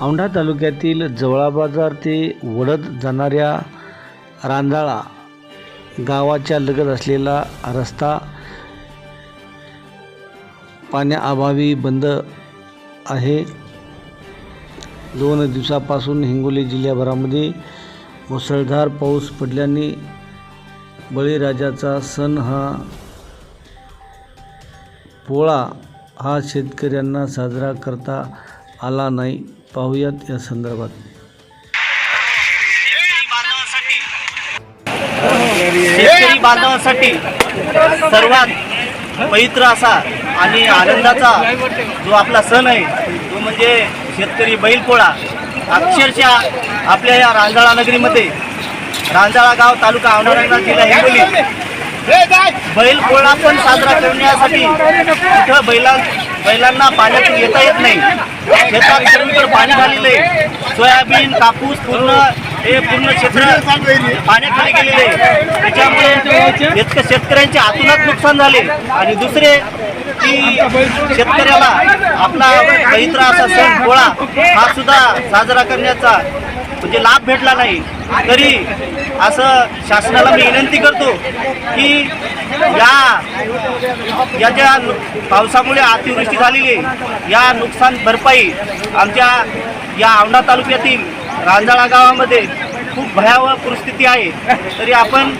औंढा तालुक्यातील जवळा बाजार ते वडद जाणाऱ्या रांजाळा गावाच्या लगत असलेला रस्ता पाण्याअभावी बंद आहे। 2 दिवसापासून हिंगोली जिल्ह्याभरामध्ये मुसळधार पाऊस पडल्याने बळीराजाचा सण पोळा हा शेतकऱ्यांना साजरा करता आला नाही। पाहुयात या संदर्भात। शेतकरी बांधवांसाठी सर्वात पवित्र असा आणि आनंदाचा जो आपला सण आहे तो म्हणजे शेतकरी बैलपोळा। अक्षरशः आपल्या या रांजाळा नगरीमध्ये रांजाळा गाव तालुका औंढा जिल्हा हिंगोली बैलपोळा पण साजरा करण्यासाठी इथं बैलांना पाण्यातून येता येत नाही। शेतात सर्वीकडे पाणी झालेलं आहे। सोयाबीन कापूस पूर्ण क्षेत्र पाण्याखाली गेलेले आहे। त्याच्यामुळे शेतकऱ्यांचे आतुनात नुकसान झाले आणि दुसरे की शेतकऱ्याला आपला पवित्र असा सण पोळा हा सुद्धा साजरा करण्याचा म्हणजे लाभ भेटला नाही। तरी असं शासनाला मी विनंती करतो की ज्या पावसामुळे अतिवृष्टी झालेली आहे या नुकसान भरपाई आमच्या या औंढा तालुक्यातील रांजाळा गावामध्ये खूप भयावह परिस्थिती आहे। तरी आपण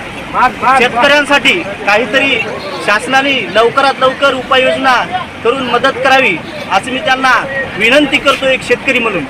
शेतकऱ्यांसाठी काहीतरी शासनाने लवकरात लवकर उपाययोजना करून मदत करावी असे मी त्यांना विनंती करतो एक शेतकरी म्हणून।